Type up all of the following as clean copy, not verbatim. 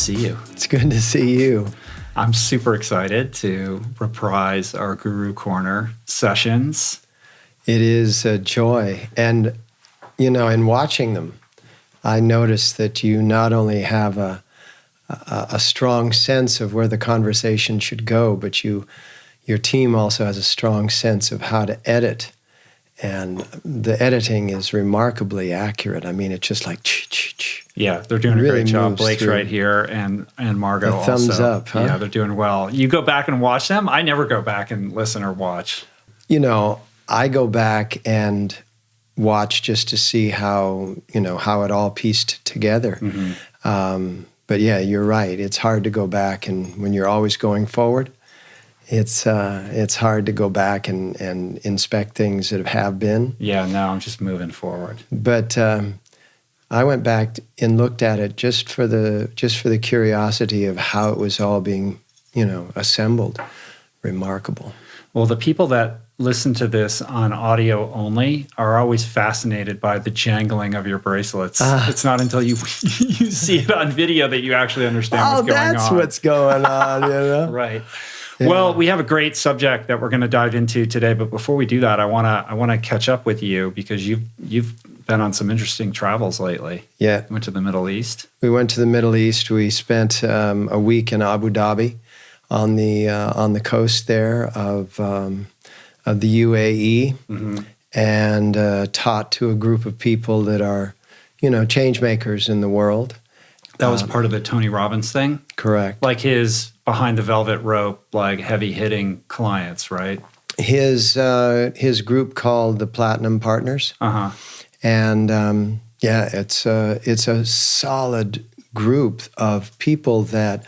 see you. It's good to see you. I'm super excited to reprise our Guru Corner sessions. It is a joy. And, you know, in watching them, I noticed that you not only have a strong sense of where the conversation should go, but your team also has a strong sense of how to edit. And the editing is remarkably accurate. I mean, it's just like ch-ch-ch. Yeah, they're doing really a great job. Blake's through. right here, and MARGO also. Thumbs up, huh? Yeah, they're doing well. You go back and watch them? I never go back and listen or watch. You know, I go back and watch just to see how it all pieced together. Mm-hmm. But yeah, you're right. It's hard to go back, and when you're always going forward, it's hard to go back and inspect things that have been. Yeah, no, I'm just moving forward. But I went back and looked at it just for the curiosity of how it was all being, assembled. Remarkable. Well, the people that listen to this on audio only are always fascinated by the jangling of your bracelets. It's not until you see it on video that you actually understand what's going on. Oh, that's what's going on, Right. Yeah. Well, we have a great subject that we're going to dive into today, but before we do that, I want to catch up with you because you've been on some interesting travels lately. Yeah. Went to the Middle East. We went to the Middle East. We spent a week in Abu Dhabi on the coast there of the UAE, Mm-hmm. and taught to a group of people that are, change makers in the world. That was part of the Tony Robbins thing? Correct. Like his behind the velvet rope, like heavy hitting clients, right? His group called the Platinum Partners. Uh-huh. And it's a solid group of people that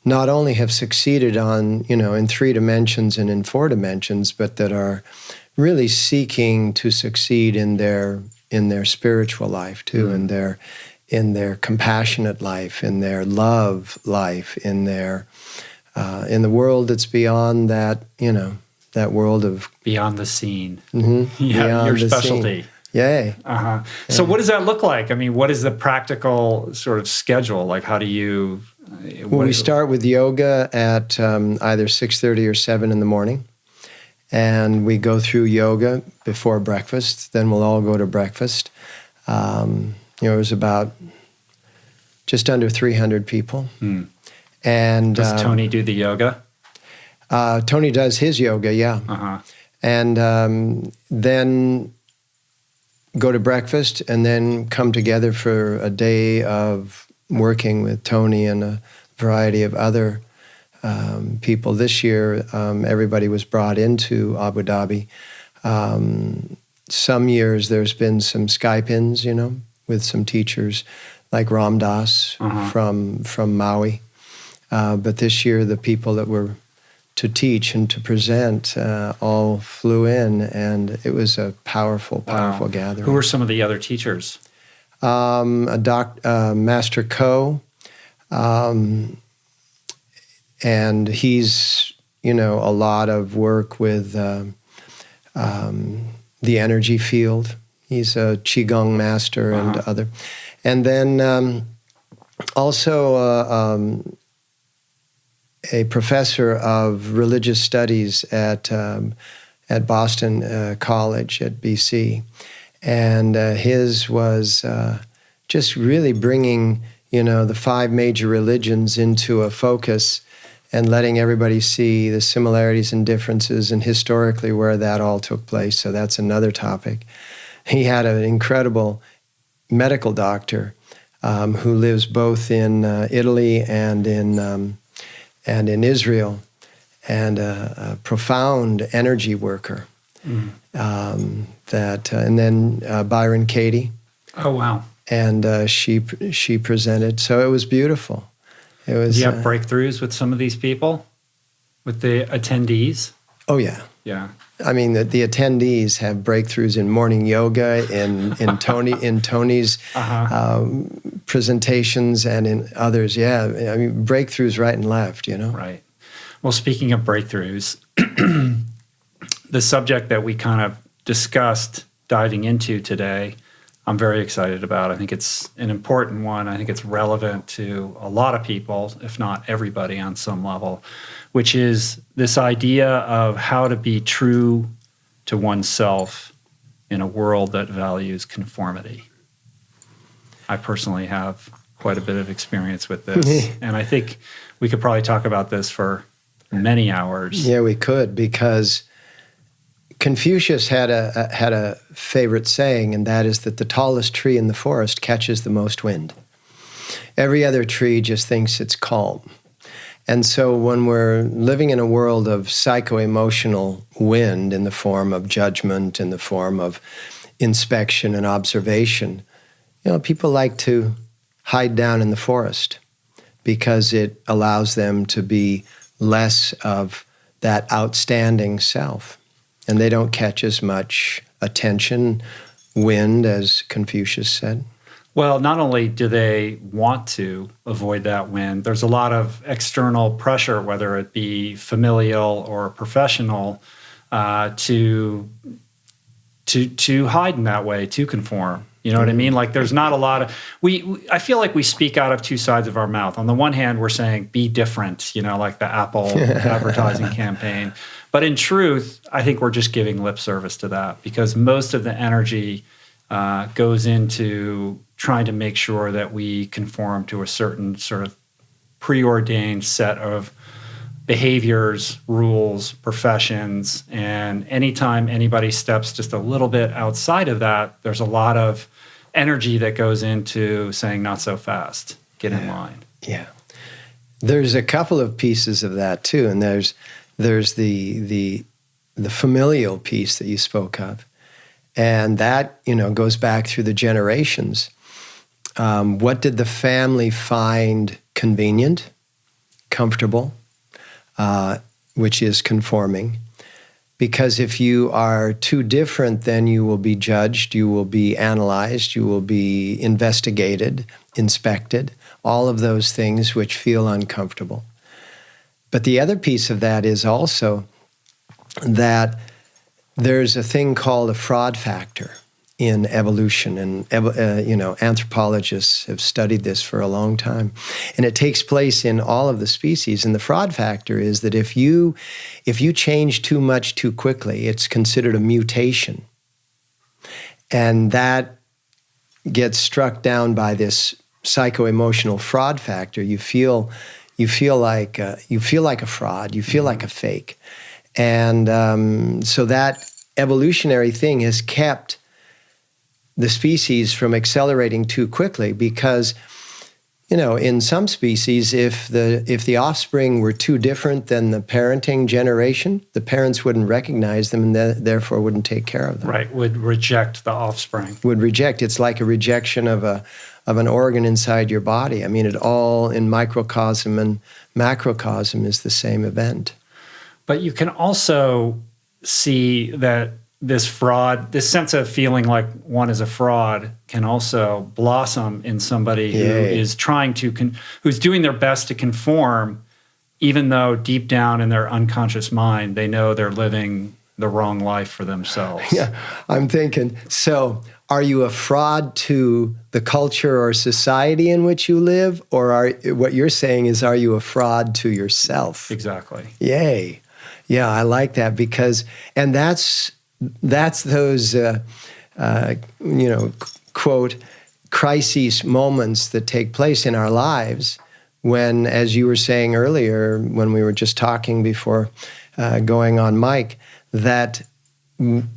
not only have succeeded on, in 3 dimensions and in 4 dimensions, but that are really seeking to succeed in their spiritual life too, Mm-hmm. in their compassionate life, in their love life, in the world that's beyond that, that world of Beyond the scene. Mm-hmm, Yeah, your the specialty. scene. Yay. Uh-huh. So what does that look like? I mean, what is the practical sort of schedule? Like, how do you... Well, we start with yoga at either 6:30 or 7 in the morning. And we go through yoga before breakfast. Then we'll all go to breakfast. It was about just under 300 people. Hmm. And Does Tony do the yoga? Tony does his yoga, yeah. Uh-huh. And then go to breakfast and then come together for a day of working with Tony and a variety of other people. This year, everybody was brought into Abu Dhabi. Some years there's been some Skype-ins, with some teachers like Ram Dass Uh-huh. from Maui. But this year, the people that were to teach and to present all flew in, and it was a powerful gathering. Who were some of the other teachers? Master Ko, and he's, a lot of work with the energy field. He's a Qigong master and Uh-huh. other. And then also a professor of religious studies at Boston College at BC. And his was just really bringing, the 5 major religions into a focus and letting everybody see the similarities and differences and historically where that all took place. So that's another topic. He had an incredible medical doctor who lives both in Italy and in Israel, and a profound energy worker. Mm. And then Byron Katie. Oh, wow. And she presented. So it was beautiful. It was. Do you have breakthroughs with some of these people? With the attendees? Oh, yeah. Yeah. I mean, the attendees have breakthroughs in morning yoga, in Tony's Uh-huh. presentations, and in others. Yeah, I mean, breakthroughs right and left. Right. Well, speaking of breakthroughs, the subject that we kind of discussed diving into today I'm very excited about. I think it's an important one. I think it's relevant to a lot of people, if not everybody on some level, which is this idea of how to be true to oneself in a world that values conformity. I personally have quite a bit of experience with this, and I think we could probably talk about this for many hours. Yeah, we could, because Confucius had a favorite saying, and that is that the tallest tree in the forest catches the most wind. Every other tree just thinks it's calm. And so when we're living in a world of psycho-emotional wind in the form of judgment, in the form of inspection and observation, people like to hide down in the forest because it allows them to be less of that outstanding self. And they don't catch as much attention, wind, as Confucius said. Well, not only do they want to avoid that wind, there's a lot of external pressure, whether it be familial or professional, to hide in that way, to conform. You know what I mean? Like, there's not a lot of I feel like we speak out of two sides of our mouth. On the one hand, we're saying be different, like the Apple advertising campaign. But in truth, I think we're just giving lip service to that, because most of the energy goes into trying to make sure that we conform to a certain sort of preordained set of behaviors, rules, professions. And anytime anybody steps just a little bit outside of that, there's a lot of energy that goes into saying, not so fast, get in line. Yeah. There's a couple of pieces of that too. And there's the familial piece that you spoke of. And that, goes back through the generations. What did the family find convenient, comfortable, which is conforming? Because if you are too different, then you will be judged, you will be analyzed, you will be investigated, inspected, all of those things which feel uncomfortable. But the other piece of that is also that there's a thing called a fraud factor in evolution, and anthropologists have studied this for a long time, and it takes place in all of the species. And the fraud factor is that if you change too much too quickly, it's considered a mutation, and that gets struck down by this psycho-emotional fraud factor. You feel like a fraud. You feel like a fake, and so that evolutionary thing has kept the species from accelerating too quickly, because, in some species, if the offspring were too different than the parenting generation, the parents wouldn't recognize them and therefore wouldn't take care of them. Right, would reject the offspring. Would reject. It's like a rejection of an organ inside your body. I mean, it all in microcosm and macrocosm is the same event. But you can also see that this fraud, this sense of feeling like one is a fraud, can also blossom in somebody who is who's doing their best to conform, even though deep down in their unconscious mind, they know they're living the wrong life for themselves. Yeah, I'm thinking, so are you a fraud to the culture or society in which you live? Or what you're saying is, are you a fraud to yourself? Exactly. Yay. Yeah, I like that, because, and that's those, quote, crises moments that take place in our lives when, as you were saying earlier, when we were just talking before going on mic, that, you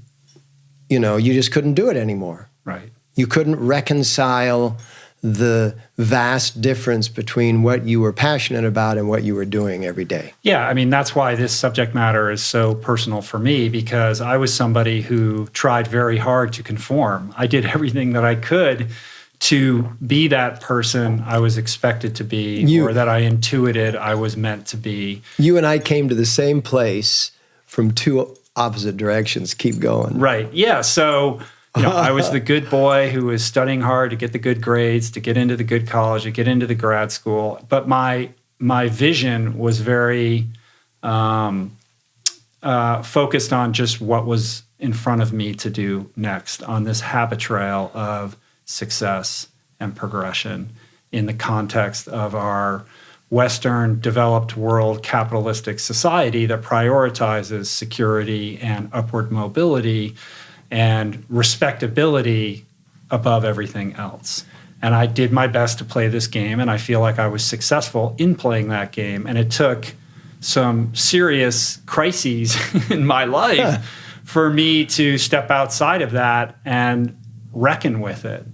just couldn't do it anymore. Right. You couldn't reconcile the vast difference between what you were passionate about and what you were doing every day. Yeah, I mean, that's why this subject matter is so personal for me, because I was somebody who tried very hard to conform. I did everything that I could to be that person I was expected to be, or that I intuited I was meant to be. You and I came to the same place from two opposite directions. Keep going. Right, yeah, so I was the good boy who was studying hard to get the good grades, to get into the good college, to get into the grad school. But my vision was very focused on just what was in front of me to do next on this habit trail of success and progression in the context of our Western developed world capitalistic society that prioritizes security and upward mobility and respectability above everything else. And I did my best to play this game, and I feel like I was successful in playing that game. And it took some serious crises in my life for me to step outside of that and reckon with it.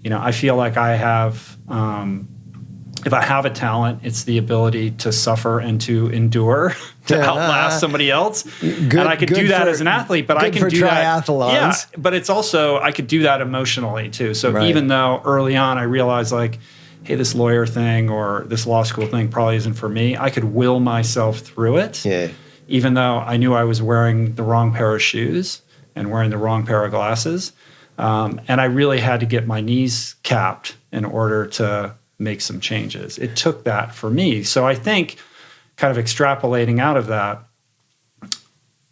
You know, I feel like I have, if I have a talent, it's the ability to suffer and to endure, to outlast somebody else. And I could do that as an athlete, but I can do that. Yeah, but it's also, I could do that emotionally too. So even though early on I realized like, hey, this lawyer thing or this law school thing probably isn't for me, I could will myself through it. Yeah. Even though I knew I was wearing the wrong pair of shoes and wearing the wrong pair of glasses. And I really had to get my knees capped in order to make some changes. It took that for me. So I think kind of extrapolating out of that,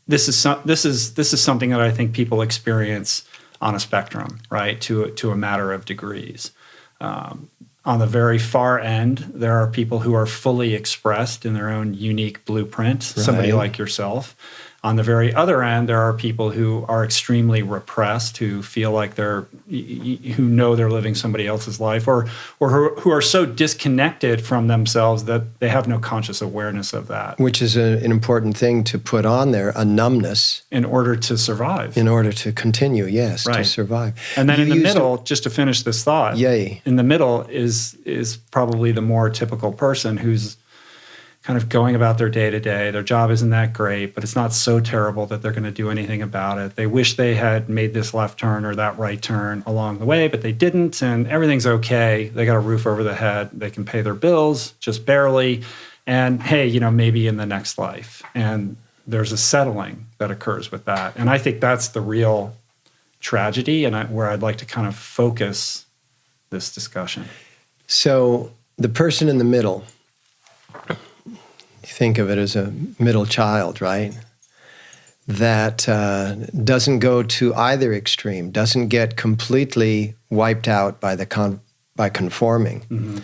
this is something that I think people experience on a spectrum, right? To a matter of degrees. On the very far end, there are people who are fully expressed in their own unique blueprint, somebody like yourself. On the very other end, there are people who are extremely repressed, who feel like who know they're living somebody else's life, or who are so disconnected from themselves that they have no conscious awareness of that. Which is an important thing to put on there, a numbness. In order to survive. In order to continue, yes, to survive. And then in the middle, just to finish this thought, in the middle is probably the more typical person who's kind of going about their day-to-day. Their job isn't that great, but it's not so terrible that they're going to do anything about it. They wish they had made this left turn or that right turn along the way, but they didn't, and everything's okay. They got a roof over their head. They can pay their bills, just barely. And hey, you know, maybe in the next life. And there's a settling that occurs with that. And I think that's the real tragedy and where I'd like to kind of focus this discussion. So the person in the middle, think of it as a middle child, right? That doesn't go to either extreme, doesn't get completely wiped out by conforming,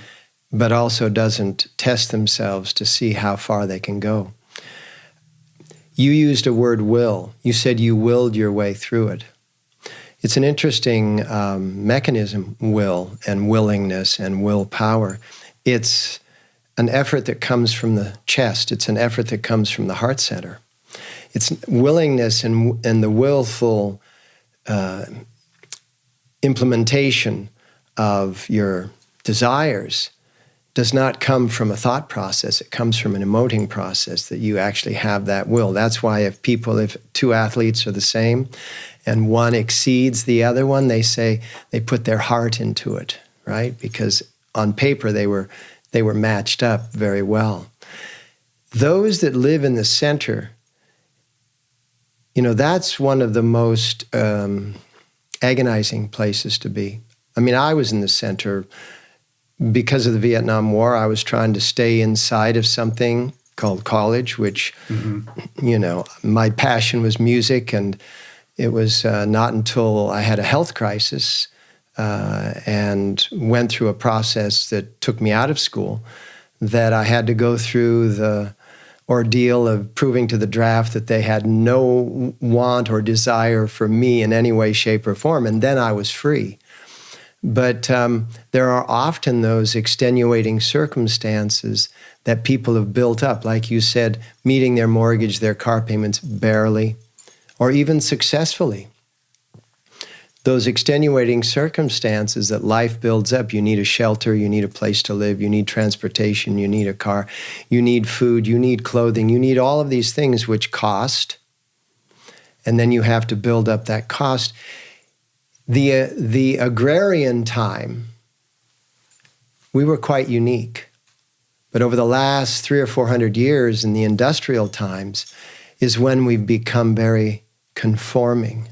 but also doesn't test themselves to see how far they can go. You used a word will. You said you willed your way through it. It's an interesting mechanism, will and willingness and willpower. It's an effort that comes from the chest. It's an effort that comes from the heart center. It's willingness and the willful implementation of your desires does not come from a thought process. It comes from an emoting process that you actually have that will. That's why if two athletes are the same and one exceeds the other one, they say they put their heart into it, right? Because on paper they were matched up very well. Those that live in the center, you know, that's one of the most agonizing places to be. I mean, I was in the center because of the Vietnam War. I was trying to stay inside of something called college, which, you know, my passion was music, and it was not until I had a health crisis and went through a process that took me out of school that I had to go through the ordeal of proving to the draft that they had no want or desire for me in any way, shape, or form, and then I was free. But there are often those extenuating circumstances that people have built up, like you said, meeting their mortgage, their car payments barely, or even successfully. Those extenuating circumstances that life builds up. You need a shelter, you need a place to live, you need transportation, you need a car, you need food, you need clothing, you need all of these things which cost, and then you have to build up that cost. The agrarian time, we were quite unique. But over the last 300 or 400 years in the industrial times is when we've become very conforming.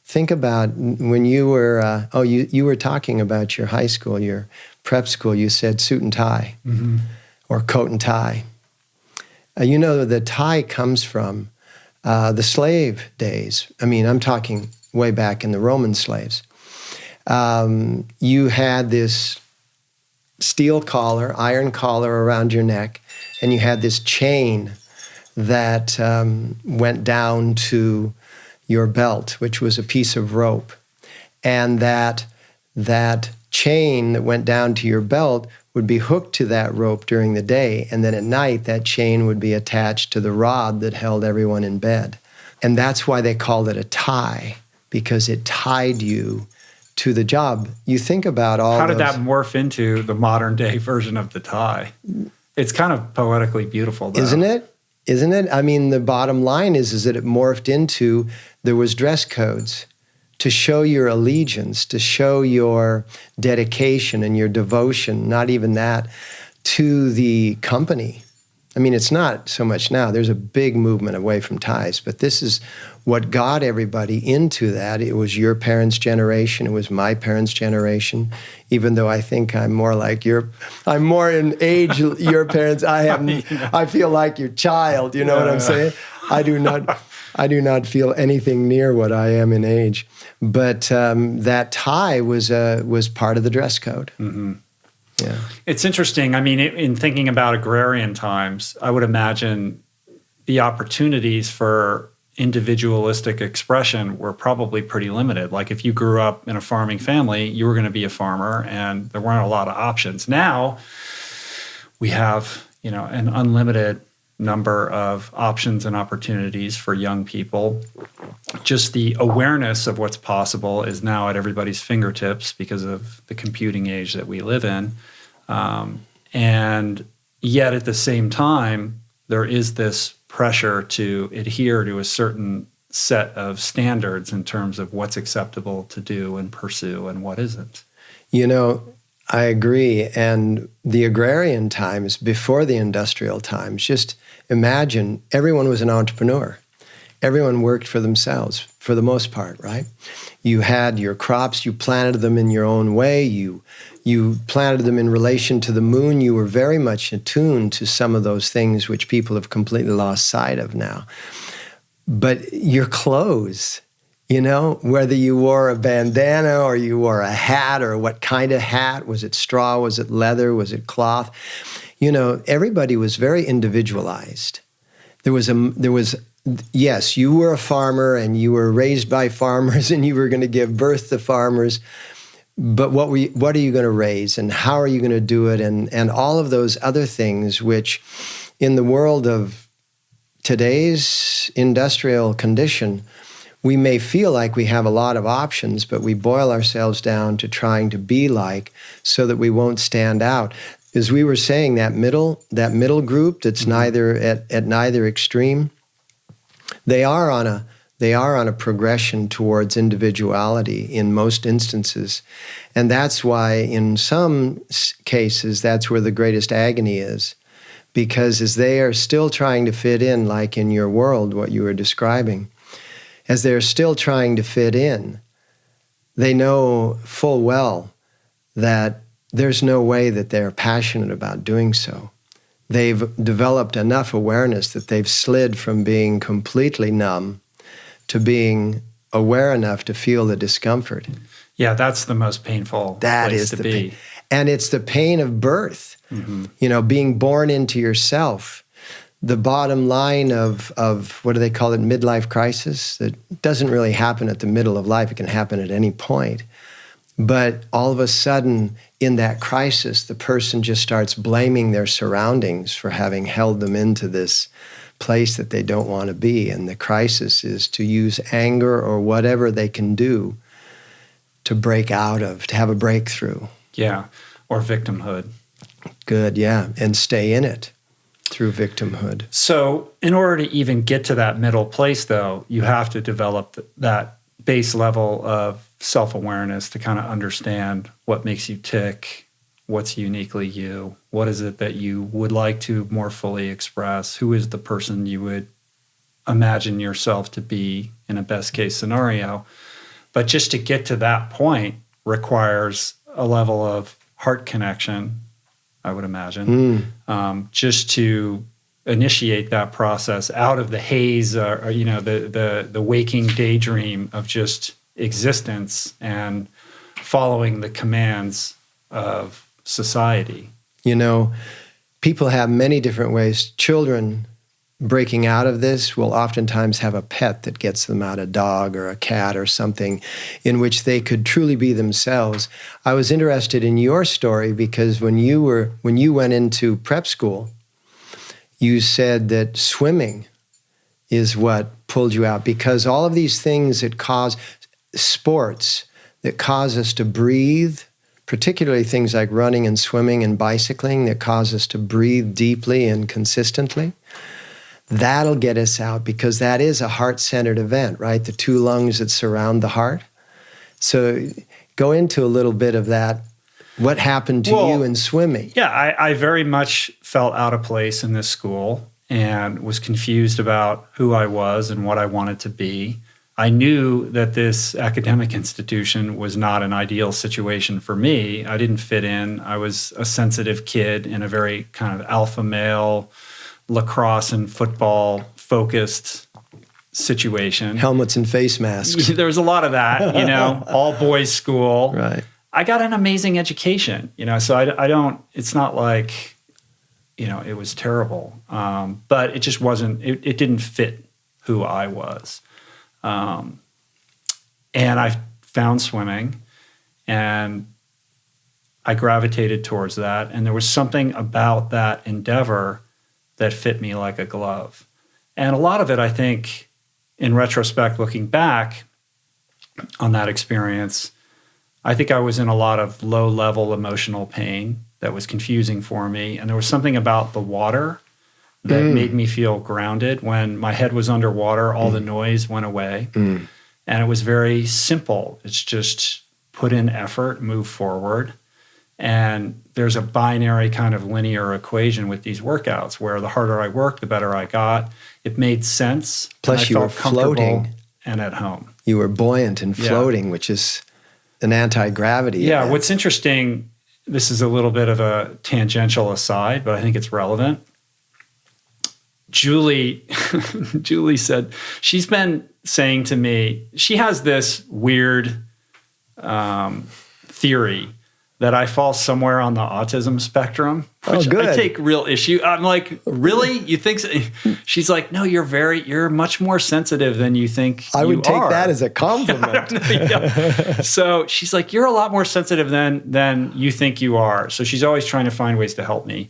Think about when you were, you were talking about your high school, your prep school, you said suit and tie or coat and tie. You know, the tie comes from the slave days. I mean, I'm talking way back in the Roman slaves. You had this steel collar, iron collar around your neck, and you had this chain that went down to your belt, which was a piece of rope. And that chain that went down to your belt would be hooked to that rope during the day, and then at night that chain would be attached to the rod that held everyone in bed. And that's why they called it a tie, because it tied you to the job. You think about all How did that morph into the modern day version of the tie? It's kind of poetically beautiful, though. Isn't it? Isn't it? I mean, the bottom line is that it morphed into, there was dress codes to show your allegiance, to show your dedication and your devotion, not even that, to the company. I mean, it's not so much now. There's a big movement away from ties, but this is what got everybody into that. It was your parents' generation. It was my parents' generation. Even though I think I'm more like I'm more in age your parents. I feel like your child. You know what I'm saying? I do not feel anything near what I am in age. But that tie was part of the dress code. Mm-hmm. Yeah, it's interesting. I mean, in thinking about agrarian times, I would imagine the opportunities for individualistic expression were probably pretty limited. Like if you grew up in a farming family, you were going to be a farmer, and there weren't a lot of options. Now we have, an unlimited number of options and opportunities for young people. Just the awareness of what's possible is now at everybody's fingertips because of the computing age that we live in. And yet at the same time, there is this pressure to adhere to a certain set of standards in terms of what's acceptable to do and pursue and what isn't. I agree. And the agrarian times, before the industrial times, just imagine everyone was an entrepreneur. Everyone worked for themselves for the most part, right? You had your crops, you planted them in your own way, you planted them in relation to the moon. You were very much attuned to some of those things which people have completely lost sight of now. But your clothes, whether you wore a bandana or you wore a hat, or what kind of hat, was it straw, was it leather, was it cloth? Everybody was very individualized. Yes, you were a farmer and you were raised by farmers and you were going to give birth to farmers, but what are you going to raise and how are you going to do it, and all of those other things which in the world of today's industrial condition, we may feel like we have a lot of options, but we boil ourselves down to trying to be like so that we won't stand out. As we were saying, that middle group that's neither at neither extreme, they are on a progression towards individuality in most instances. And that's why in some cases, that's where the greatest agony is. Because as they are still trying to fit in, like in your world, what you were describing, as they're still trying to fit in, they know full well that there's no way that they're passionate about doing so. They've developed enough awareness that they've slid from being completely numb to being aware enough to feel the discomfort. Yeah, that's the most painful place to be. Pain. And it's the pain of birth, being born into yourself. The bottom line of what do they call it, midlife crisis? That doesn't really happen at the middle of life. It can happen at any point. But all of a sudden, in that crisis, the person just starts blaming their surroundings for having held them into this place that they don't want to be. And the crisis is to use anger or whatever they can do to break out of, to have a breakthrough. Yeah, or victimhood. Good, yeah, and stay in it through victimhood. So in order to even get to that middle place, though, you have to develop that base level of self-awareness to kind of understand what makes you tick, what's uniquely you, what is it that you would like to more fully express, who is the person you would imagine yourself to be in a best case scenario. But just to get to that point requires a level of heart connection, I would imagine, just to initiate that process out of the haze, or the waking daydream of just existence and following the commands of society. People have many different ways. Children breaking out of this will oftentimes have a pet that gets them out, a dog or a cat or something, in which they could truly be themselves. I was interested in your story because when you went into prep school, you said that swimming is what pulled you out, because all of these things that cause sports that cause us to breathe, particularly things like running and swimming and bicycling that cause us to breathe deeply and consistently, that'll get us out, because that is a heart-centered event, right? The two lungs that surround the heart. So go into a little bit of that. What happened to you in swimming? Yeah, I very much felt out of place in this school and was confused about who I was and what I wanted to be. I knew that this academic institution was not an ideal situation for me. I didn't fit in. I was a sensitive kid in a very kind of alpha male, lacrosse and football focused situation. Helmets and face masks. There was a lot of that, all boys school. Right. I got an amazing education, so I don't, it's not like, it was terrible. But it just wasn't, it didn't fit who I was. And I found swimming and I gravitated towards that. And there was something about that endeavor that fit me like a glove. And a lot of it, I think, in retrospect, looking back on that experience, I think I was in a lot of low-level emotional pain that was confusing for me. And there was something about the water that made me feel grounded. When my head was underwater, all the noise went away. And it was very simple. It's just put in effort, move forward. And there's a binary kind of linear equation with these workouts where the harder I worked, the better I got. It made sense. Plus, you were floating and at home. You were buoyant and floating, which is an anti-gravity. Yeah. event. What's interesting, this is a little bit of a tangential aside, but I think it's relevant. Julie said, she's been saying to me, she has this weird theory that I fall somewhere on the autism spectrum, which I take real issue. I'm like, really? You think so? She's like, no, you're much more sensitive than you think I would take are. that as a compliment. So she's like, you're a lot more sensitive than you think you are. So she's always trying to find ways to help me.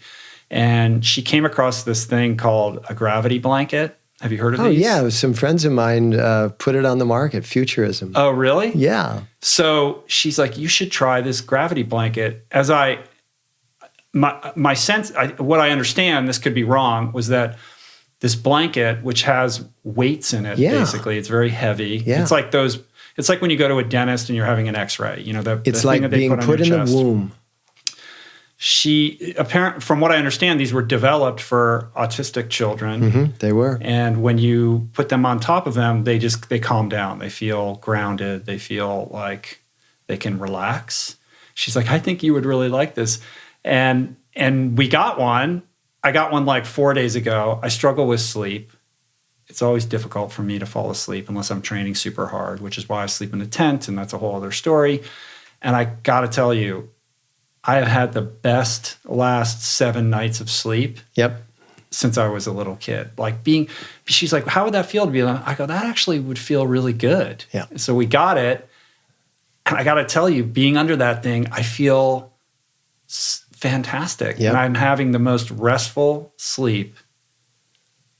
And she came across this thing called a gravity blanket. Have you heard of these? Oh, yeah. Some friends of mine put it on the market, Futurism. Oh, really? Yeah. So she's like, you should try this gravity blanket. As my sense, what I understand, this could be wrong, was that this blanket, which has weights in it, basically, it's very heavy. Yeah. It's like when you go to a dentist and you're having an x-ray, it's like being put in the womb. From what I understand, these were developed for autistic children. Mm-hmm, they were. And when you put them on top of them, they calm down. They feel grounded. They feel like they can relax. She's like, I think you would really like this. And we got one. I got one like 4 days ago. I struggle with sleep. It's always difficult for me to fall asleep unless I'm training super hard, which is why I sleep in a tent, and that's a whole other story. And I got to tell you, I have had the best last 7 nights of sleep since I was a little kid. She's like, how would that feel to be? I go, that actually would feel really good. Yeah. So we got it. And I got to tell you, being under that thing, I feel fantastic. Yep. And I'm having the most restful sleep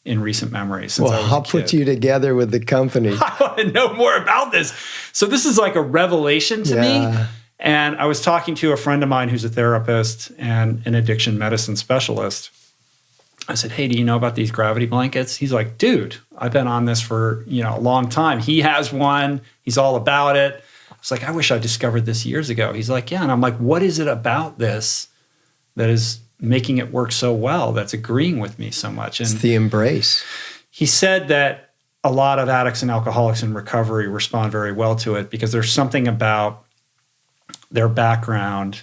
in recent memory since I was a kid. I'll put you together with the company. I want to know more about this. So this is like a revelation to me. And I was talking to a friend of mine who's a therapist and an addiction medicine specialist. I said, hey, do you know about these gravity blankets? He's like, dude, I've been on this for a long time. He has one. He's all about it. I was like, I wish I discovered this years ago. He's like, yeah. And I'm like, what is it about this that is making it work so well, that's agreeing with me so much? And it's the embrace. He said that a lot of addicts and alcoholics in recovery respond very well to it because there's something about their background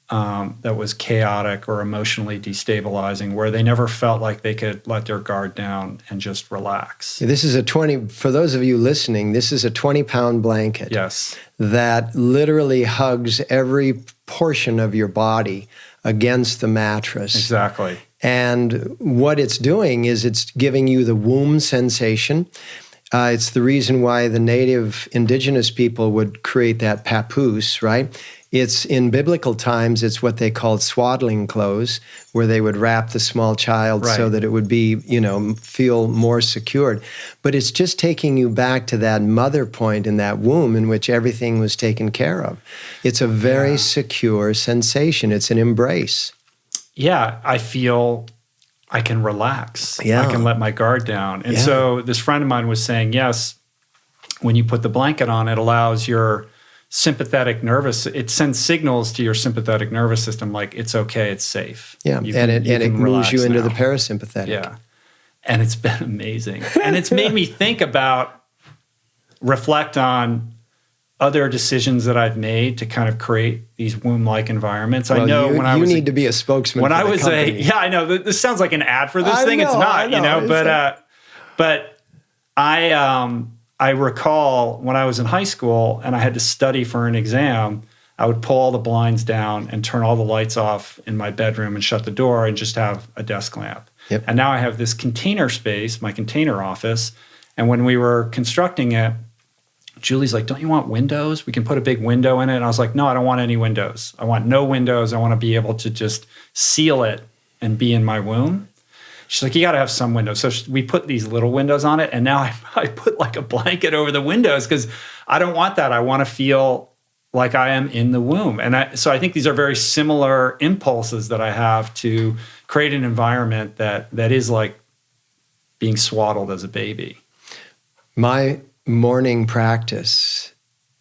that was chaotic or emotionally destabilizing, where they never felt like they could let their guard down and just relax. This is for those of you listening, this is a 20-pound blanket. Yes. That literally hugs every portion of your body against the mattress. Exactly. And what it's doing is it's giving you the womb sensation. It's the reason why the native indigenous people would create that papoose, right? It's in biblical times, it's what they called swaddling clothes, where they would wrap the small child so that it would be, feel more secured. But it's just taking you back to that mother point in that womb in which everything was taken care of. It's a very secure sensation. It's an embrace. Yeah, I feel I can relax. Yeah. I can let my guard down. And so this friend of mine was saying, yes, when you put the blanket on, it allows your sympathetic nervous, it sends signals to your sympathetic nervous system like it's okay, it's safe. Yeah, it moves you into the parasympathetic. Yeah, and it's been amazing. And it's made me reflect on other decisions that I've made to kind of create these womb-like environments. Well, you need to be a spokesman for the company. I know, this sounds like an ad for this thing. It's not, but I recall when I was in high school and I had to study for an exam, I would pull all the blinds down and turn all the lights off in my bedroom and shut the door and just have a desk lamp. Yep. And now I have this container space, my container office. And when we were constructing it, Julie's like, don't you want windows? We can put a big window in it. And I was like, no, I don't want any windows. I want no windows. I want to be able to just seal it and be in my womb. She's like, you got to have some windows. So we put these little windows on it. And now I put like a blanket over the windows because I don't want that. I want to feel like I am in the womb. And so I think these are very similar impulses that I have to create an environment that is like being swaddled as a baby. My morning practice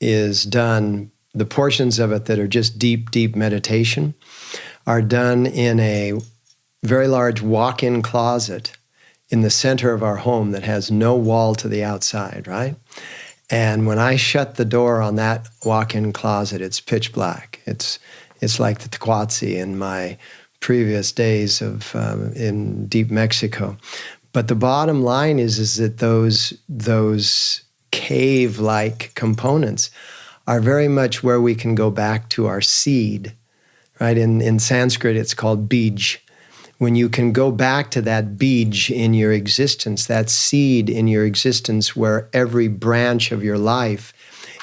is done, the portions of it that are just deep, deep meditation are done in a very large walk-in closet in the center of our home that has no wall to the outside, right? And when I shut the door on that walk-in closet, it's pitch black. It's like the Tecuatzi in my previous days of in deep Mexico. But the bottom line is that those cave-like components are very much where we can go back to our seed, right? In Sanskrit, it's called bij. When you can go back to that bij in your existence, that seed in your existence where every branch of your life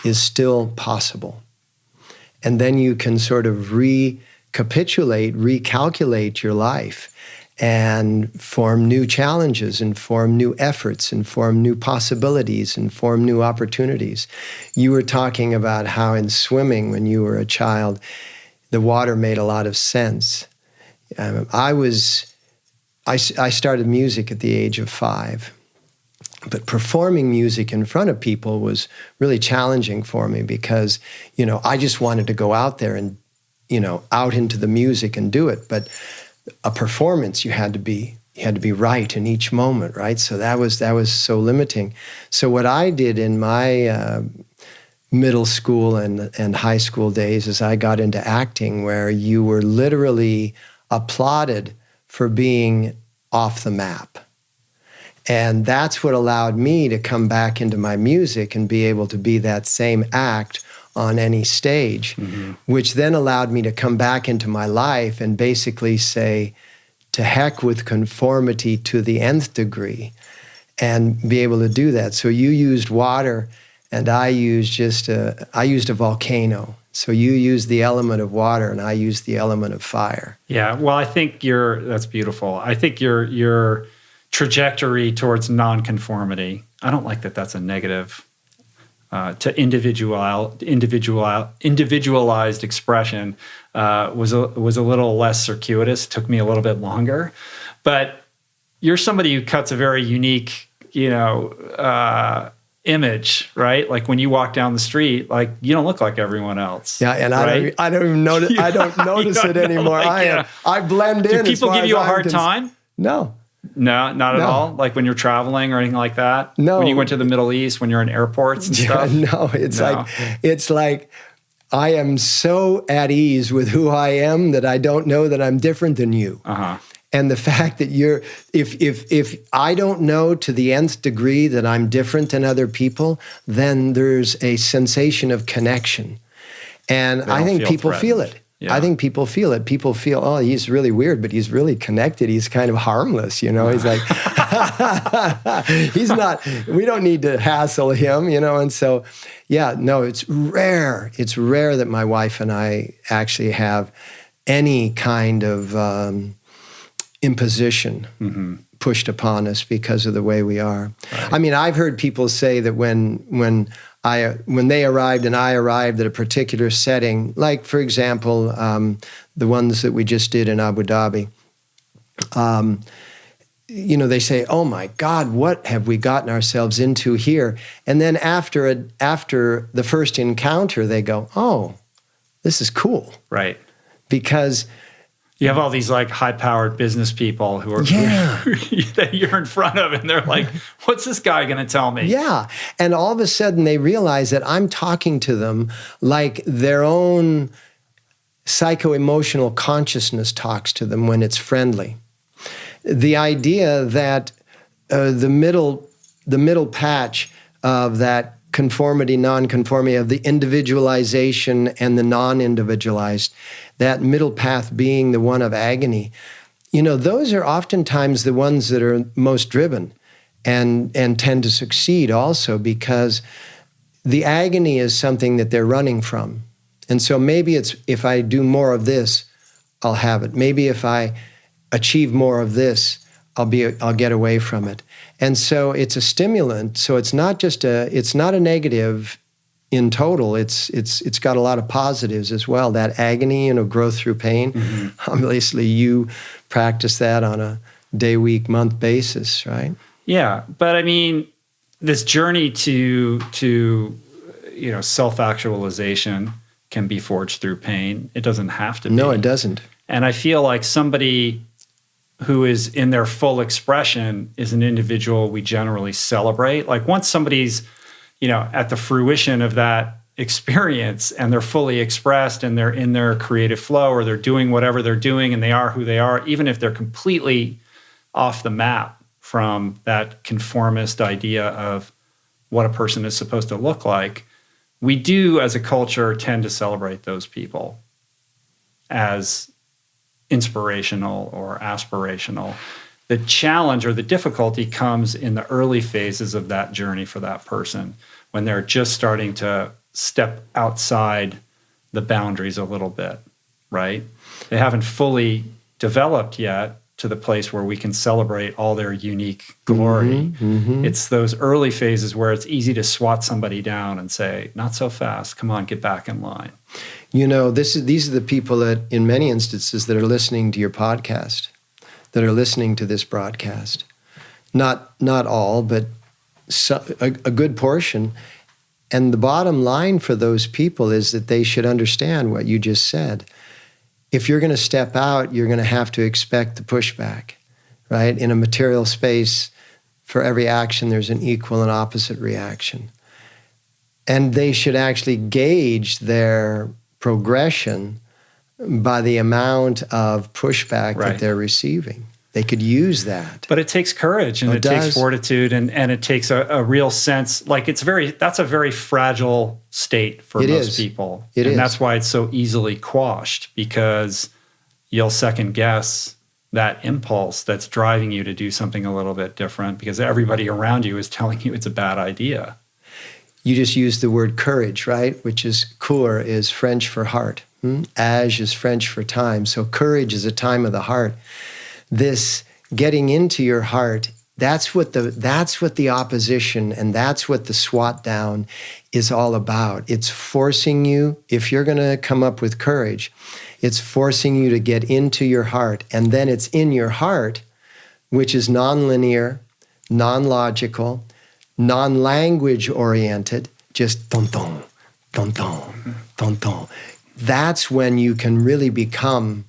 is still possible. And then you can sort of recalculate your life and form new challenges and form new efforts and form new possibilities and form new opportunities. You were talking about how in swimming when you were a child, the water made a lot of sense. I started music at the age of 5, but performing music in front of people was really challenging for me because, I just wanted to go out there and, out into the music and do it. But a performance, you had to be right in each moment, right? So that was so limiting. So what I did in my middle school and high school days is I got into acting, where you were literally applauded for being off the map. And that's what allowed me to come back into my music and be able to be that same act on any stage, which then allowed me to come back into my life and basically say, to heck with conformity to the nth degree, and be able to do that. So you used water, and I used a volcano. So you use the element of water, and I use the element of fire. Yeah, well, I think that's beautiful. I think your trajectory towards non-conformity, I don't like that that's a negative, to individualized expression was a little less circuitous. It took me a little bit longer. But you're somebody who cuts a very unique, image, right? Like when you walk down the street, like you don't look like everyone else. Yeah, and right? I don't even notice. I don't notice it anymore. I blend in. Do people give you a hard time? No, not at all. Like when you're traveling or anything like that. No. When you went to the Middle East, when you're in airports and stuff. No, it's like I am so at ease with who I am that I don't know that I'm different than you. And the fact that if I don't know to the nth degree that I'm different than other people, then there's a sensation of connection. And I think people feel it. Yeah. I think people feel it. People feel, oh, he's really weird, but he's really connected. He's kind of harmless, you know. He's like, he's not, we don't need to hassle him, you know. And so, yeah, no, it's rare. It's rare that my wife and I actually have any kind of imposition pushed upon us because of the way we are. Right. I mean, I've heard people say that when they arrived and I arrived at a particular setting, like, for example, the ones that we just did in Abu Dhabi, you know, they say, oh my God, what have we gotten ourselves into here? And then after the first encounter, they go, oh, this is cool. Right. Because you have all these like high-powered business people who are that you're in front of, and they're like, "What's this guy going to tell me?" Yeah, and all of a sudden they realize that I'm talking to them like their own psycho-emotional consciousness talks to them when it's friendly. The idea that the middle patch of that conformity, non-conformity, of the individualization and the non-individualized, that middle path being the one of agony, you know, those are oftentimes the ones that are most driven and tend to succeed also, because the agony is something that they're running from. And so maybe it's, if I do more of this, I'll have it. Maybe if I achieve more of this, I'll get away from it. And so it's a stimulant. So it's not a negative in total. It's got a lot of positives as well. That agony, you know, growth through pain. Obviously, you practice that on a day, week, month basis, right? Yeah, but I mean, this journey to you know, self-actualization can be forged through pain. It doesn't have to be. No, it doesn't. And I feel like somebody who is in their full expression is an individual we generally celebrate. Like once somebody's, you know, at the fruition of that experience and they're fully expressed and they're in their creative flow, or they're doing whatever they're doing and they are who they are, even if they're completely off the map from that conformist idea of what a person is supposed to look like, we do as a culture tend to celebrate those people as inspirational or aspirational. The challenge or the difficulty comes in the early phases of that journey for that person, when they're just starting to step outside the boundaries a little bit, right? They haven't fully developed yet to the place where we can celebrate all their unique glory. It's those early phases where it's easy to swat somebody down and say, not so fast, come on, get back in line. You know, these are the people that, in many instances, that are listening to your podcast, that are listening to this broadcast. Not all, but a good portion. And the bottom line for those people is that they should understand what you just said. If you're going to step out, you're going to have to expect the pushback, right? In a material space, for every action, there's an equal and opposite reaction. And they should actually gauge their progression by the amount of pushback that they're receiving. They could use that. But it takes courage, and it takes fortitude, and it takes a real sense. Like that's a very fragile state for most people. And that's why it's so easily quashed, because you'll second guess that impulse that's driving you to do something a little bit different, because everybody around you is telling you it's a bad idea. You just used the word courage, right? Which is cour is French for heart. Age is French for time. So courage is a time of the heart. This getting into your heart, that's what the opposition and that's what the swat down is all about. It's forcing you, if you're going to come up with courage, it's forcing you to get into your heart. And then it's in your heart, which is nonlinear, non-logical, non-language oriented, just ton-ton, ton-ton, ton-ton. That's when you can really become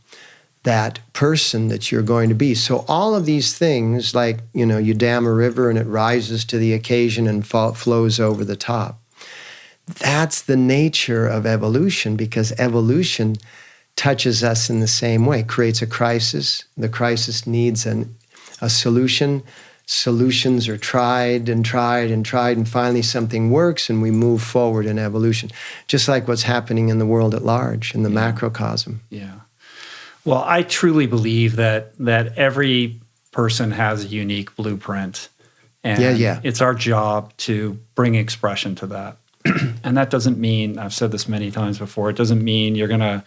that person that you're going to be. So all of these things, like, you know, you dam a river and it rises to the occasion and flows over the top. that's the nature of evolution, because evolution touches us in the same way, creates a crisis. The crisis needs a solution. Solutions are tried and tried and tried, and finally something works, and we move forward in evolution, just like what's happening in the world at large, in the macrocosm. Yeah. Well, I truly believe that every person has a unique blueprint, and it's our job to bring expression to that. And that doesn't mean, I've said this many times before, it doesn't mean you're going to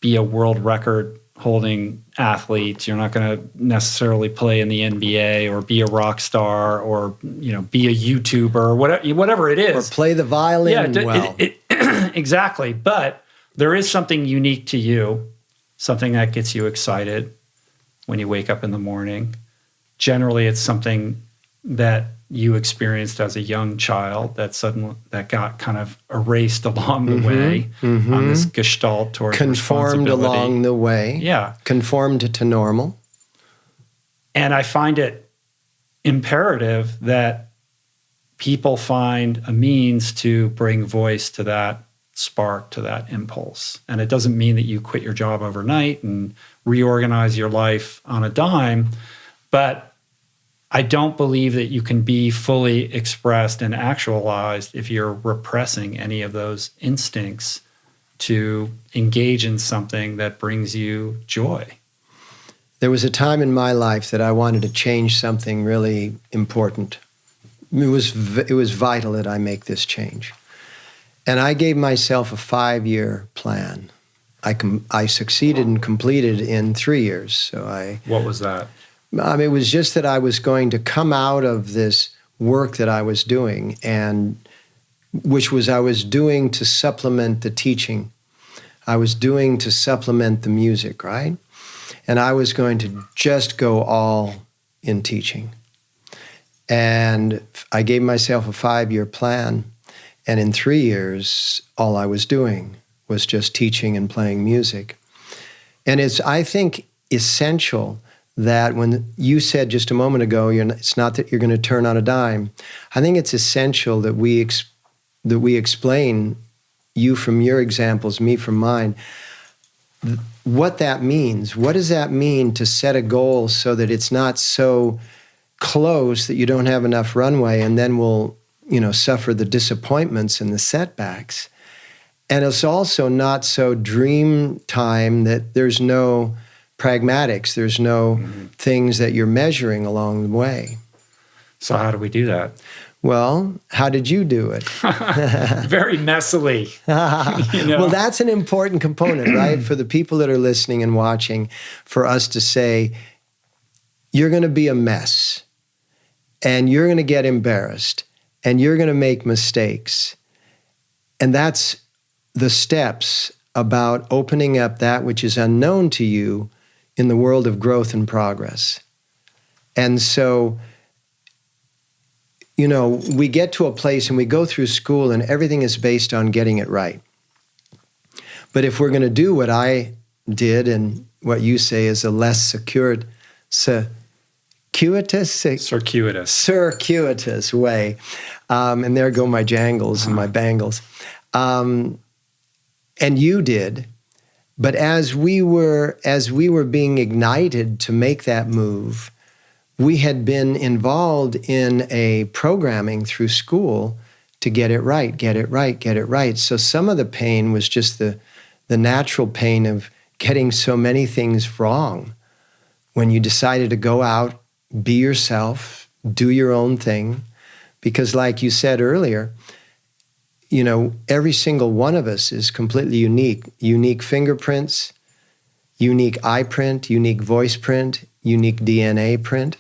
be a world record holding athlete. You're not going to necessarily play in the NBA or be a rock star or, be a YouTuber or whatever it is. Or play the violin well. Exactly. But there is something unique to you, something that gets you excited when you wake up in the morning. Generally, it's something that you experienced as a young child that got kind of erased along the way on this gestalt towards conformed along the way. Yeah. Conformed to normal. And I find it imperative that people find a means to bring voice to that spark, to that impulse. And it doesn't mean that you quit your job overnight and reorganize your life on a dime, but I don't believe that you can be fully expressed and actualized if you're repressing any of those instincts to engage in something that brings you joy. There was a time in my life that I wanted to change something really important. It was vital that I make this change. And I gave myself a 5-year plan. I succeeded and completed in 3 years. What was that? It was just that I was going to come out of this work that I was doing, and which was I was doing to supplement the teaching. I was doing to supplement the music, right? And I was going to just go all in teaching. And I gave myself a 5-year plan, and in 3 years, all I was doing was just teaching and playing music. And it's, I think, essential that when you said just a moment ago, it's not that you're going to turn on a dime. I think it's essential that we explain, you from your examples, me from mine, what that means. What does that mean to set a goal so that it's not so close that you don't have enough runway, and then we'll, suffer the disappointments and the setbacks. And it's also not so dream time that there's no pragmatics. There's no things that you're measuring along the way. So how do we do that? Well, how did you do it? Very messily. Well, that's an important component, right? For the people that are listening and watching, for us to say, you're going to be a mess, and you're going to get embarrassed, and you're going to make mistakes. And that's the steps about opening up that which is unknown to you in the world of growth and progress. And so, we get to a place and we go through school and everything is based on getting it right. But if we're going to do what I did and what you say is a less circuitous way, and there go my jangles and my bangles, and you did. But as we were being ignited to make that move, we had been involved in a programming through school to get it right, get it right, get it right. So some of the pain was just the natural pain of getting so many things wrong. When you decided to go out, be yourself, do your own thing, because like you said earlier, every single one of us is completely unique fingerprints, unique eye print, unique voice print, unique DNA print.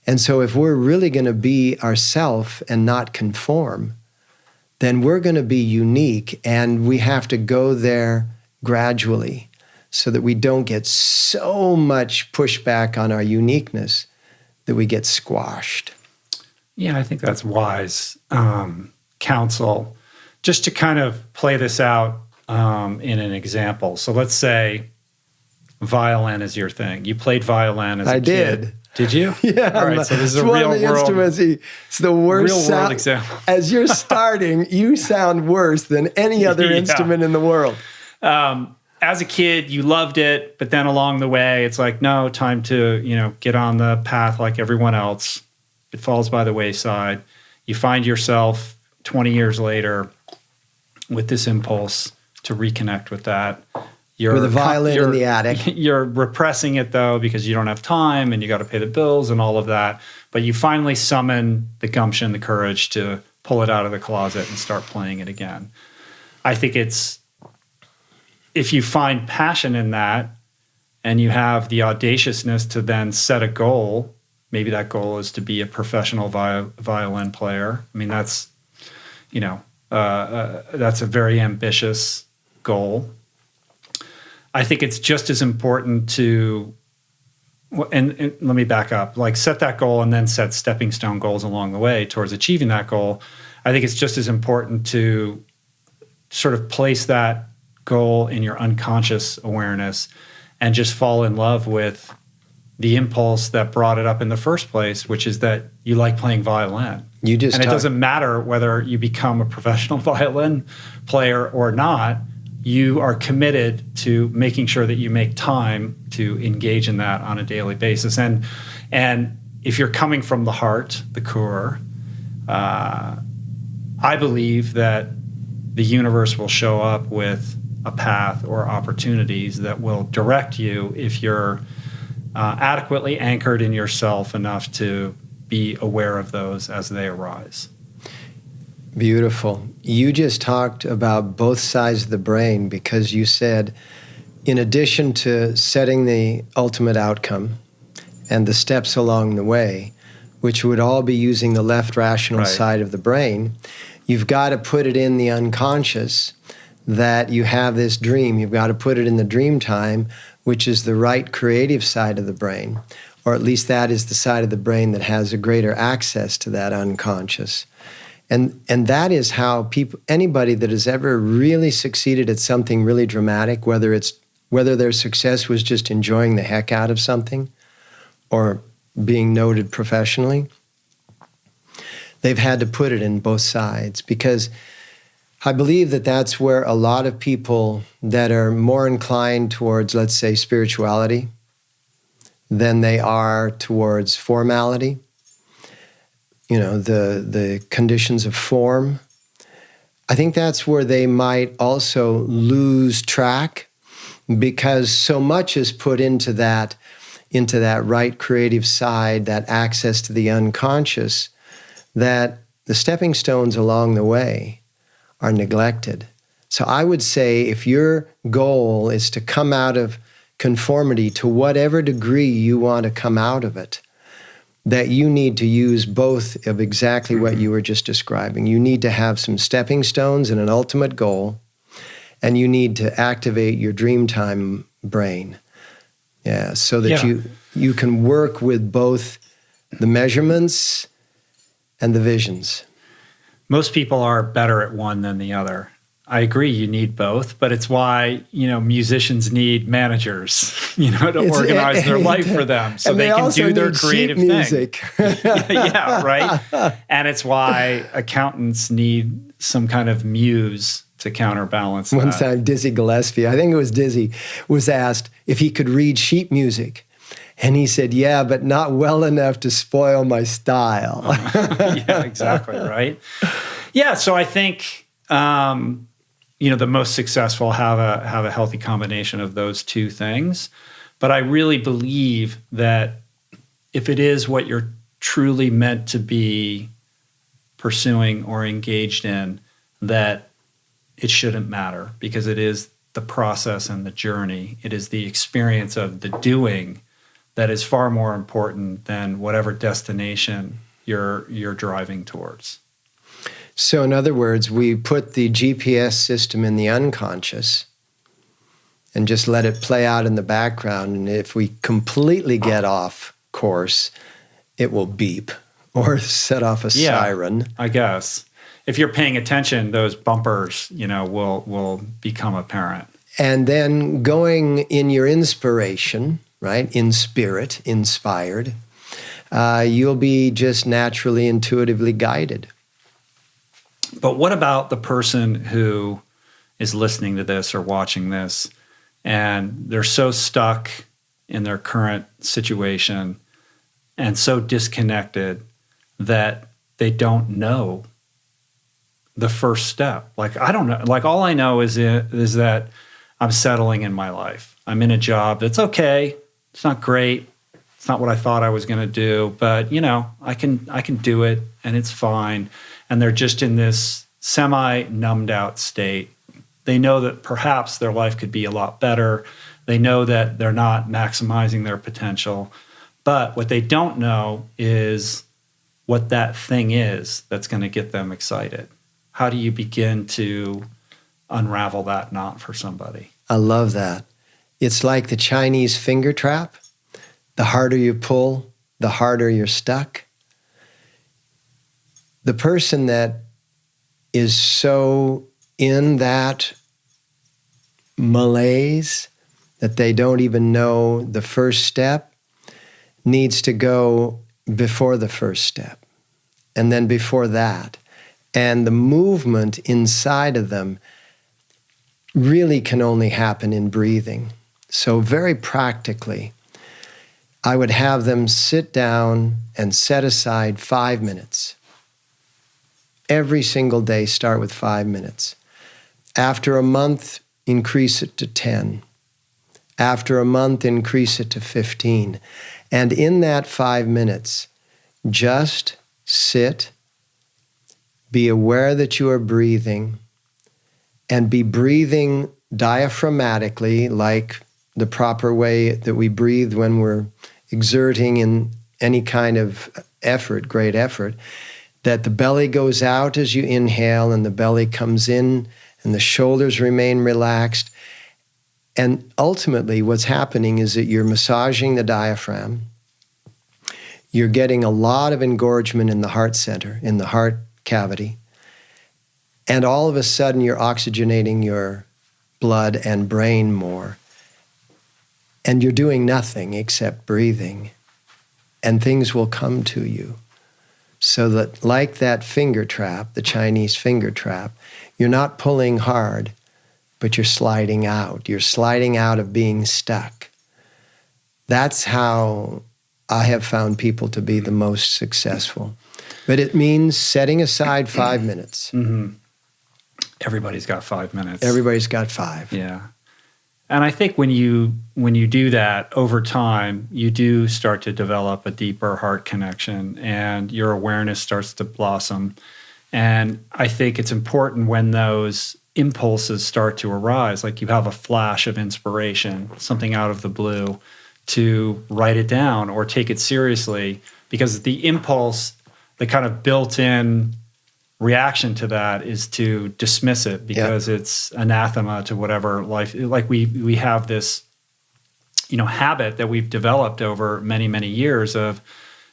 And so if we're really going to be ourself and not conform, then we're going to be unique, and we have to go there gradually so that we don't get so much pushback on our uniqueness that we get squashed. Yeah, I think that's wise counsel. Just to kind of play this out in an example. So let's say violin is your thing. You played violin as a kid. Did you? Yeah. All right, so this is a one real of the world instruments. It's the worst real world sound. example. As you're starting, you sound worse than any other instrument in the world. As a kid, you loved it, but then along the way, it's like, no, time to, get on the path like everyone else. It falls by the wayside. You find yourself 20 years later with this impulse to reconnect with that. With a violin in the attic. You're repressing it, though, because you don't have time and you got to pay the bills and all of that. But you finally summon the gumption, the courage to pull it out of the closet and start playing it again. I think if you find passion in that and you have the audaciousness to then set a goal, maybe that goal is to be a professional violin player. I mean, that's a very ambitious goal. I think it's just as important to, and let me back up, like set that goal and then set stepping stone goals along the way towards achieving that goal. I think it's just as important to sort of place that goal in your unconscious awareness and just fall in love with the impulse that brought it up in the first place, which is that you like playing violin. It doesn't matter whether you become a professional violin player or not. You are committed to making sure that you make time to engage in that on a daily basis. And if you're coming from the heart, the core, I believe that the universe will show up with a path or opportunities that will direct you if you're adequately anchored in yourself enough to be aware of those as they arise. Beautiful. You just talked about both sides of the brain because you said, in addition to setting the ultimate outcome and the steps along the way, which would all be using the left rational side of the brain, you've got to put it in the unconscious that you have this dream. You've got to put it in the dream time, which is the right creative side of the brain, or at least that is the side of the brain that has a greater access to that unconscious. And that is how anybody that has ever really succeeded at something really dramatic, whether their success was just enjoying the heck out of something or being noted professionally, they've had to put it in both sides, because I believe that that's where a lot of people that are more inclined towards, let's say, spirituality than they are towards formality, the conditions of form. I think that's where they might also lose track, because so much is put into that right creative side, that access to the unconscious, that the stepping stones along the way are neglected. So I would say if your goal is to come out of conformity to whatever degree you want to come out of it, that you need to use both of exactly what you were just describing. You need to have some stepping stones and an ultimate goal, and you need to activate your dreamtime brain. Yeah, so that you can work with both the measurements and the visions. Most people are better at one than the other. I agree, you need both, but it's why, musicians need managers, to organize their life for them so they can do their creative thing. Yeah, right? And it's why accountants need some kind of muse to counterbalance that. One time, Dizzy Gillespie, I think it was Dizzy, was asked if he could read sheet music. And he said, yeah, but not well enough to spoil my style. Yeah, exactly, right? Yeah, so I think, the most successful have a healthy combination of those two things. But I really believe that if it is what you're truly meant to be pursuing or engaged in, that it shouldn't matter, because it is the process and the journey. It is the experience of the doing that is far more important than whatever destination you're driving towards. So in other words, we put the GPS system in the unconscious and just let it play out in the background. And if we completely get off course, it will beep or set off a siren. I guess. If you're paying attention, those bumpers, will become apparent. And then going in your inspiration, right? In spirit, inspired, you'll be just naturally, intuitively guided. But what about the person who is listening to this or watching this, and they're so stuck in their current situation and so disconnected that they don't know the first step? Like, I don't know. Like, all I know is that I'm settling in my life. I'm in a job that's okay. It's not great. It's not what I thought I was going to do, but I can do it, and it's fine. And they're just in this semi-numbed out state. They know that perhaps their life could be a lot better. They know that they're not maximizing their potential. But what they don't know is what that thing is that's going to get them excited. How do you begin to unravel that knot for somebody? I love that. It's like the Chinese finger trap. The harder you pull, the harder you're stuck. The person that is so in that malaise that they don't even know the first step needs to go before the first step, and then before that. And the movement inside of them really can only happen in breathing. So very practically, I would have them sit down and set aside 5 minutes. Every single day, start with 5 minutes. After a month, increase it to 10. After a month, increase it to 15. And in that 5 minutes, just sit, be aware that you are breathing, and be breathing diaphragmatically, like the proper way that we breathe when we're exerting in any kind of effort, great effort, that the belly goes out as you inhale and the belly comes in and the shoulders remain relaxed. And ultimately what's happening is that you're massaging the diaphragm. You're getting a lot of engorgement in the heart center, in the heart cavity. And all of a sudden you're oxygenating your blood and brain more. And you're doing nothing except breathing. And things will come to you. So that, like that finger trap, the Chinese finger trap, you're not pulling hard, but you're sliding out. You're sliding out of being stuck. That's how I have found people to be the most successful. But it means setting aside 5 minutes. Mm-hmm. Everybody's got 5 minutes. Everybody's got 5. Yeah. And I think when you do that over time, you do start to develop a deeper heart connection and your awareness starts to blossom. And I think it's important when those impulses start to arise, like you have a flash of inspiration, something out of the blue, to write it down or take it seriously, because the impulse, the kind of built-in reaction to that is to dismiss it because it's anathema to whatever life. Like we have this, habit that we've developed over many, many years of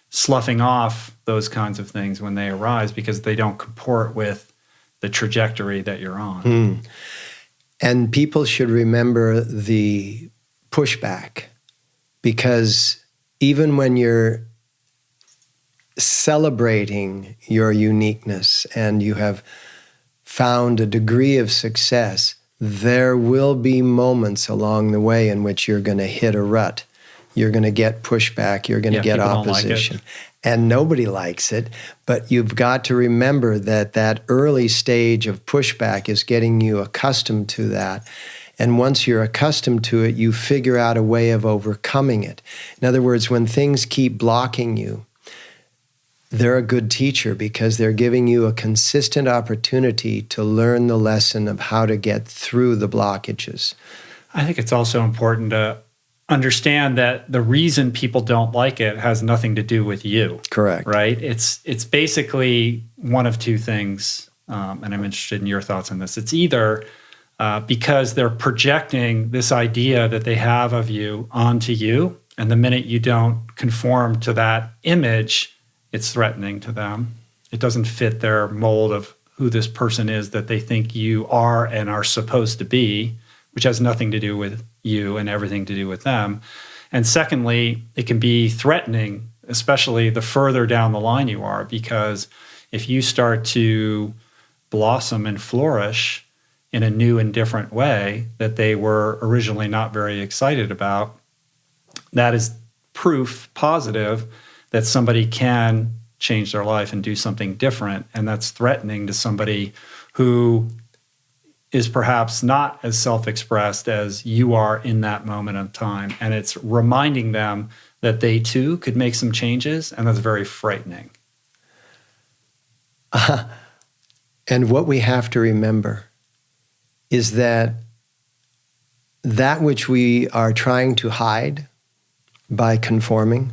sloughing off those kinds of things when they arise because they don't comport with the trajectory that you're on. And people should remember the pushback, because even when you're celebrating your uniqueness and you have found a degree of success, there will be moments along the way in which you're going to hit a rut. You're going to get pushback. You're going to get opposition. Like, and nobody likes it. But you've got to remember that early stage of pushback is getting you accustomed to that. And once you're accustomed to it, you figure out a way of overcoming it. In other words, when things keep blocking you, they're a good teacher because they're giving you a consistent opportunity to learn the lesson of how to get through the blockages. I think it's also important to understand that the reason people don't like it has nothing to do with you. Correct. Right? It's basically one of two things, and I'm interested in your thoughts on this. It's either because they're projecting this idea that they have of you onto you, and the minute you don't conform to that image, it's threatening to them. It doesn't fit their mold of who this person is that they think you are and are supposed to be, which has nothing to do with you and everything to do with them. And secondly, it can be threatening especially the further down the line you are, because if you start to blossom and flourish in a new and different way that they were originally not very excited about, that is proof positive that somebody can change their life and do something different. And that's threatening to somebody who is perhaps not as self-expressed as you are in that moment of time. And it's reminding them that they too could make some changes, and that's very frightening. And what we have to remember is that which we are trying to hide by conforming,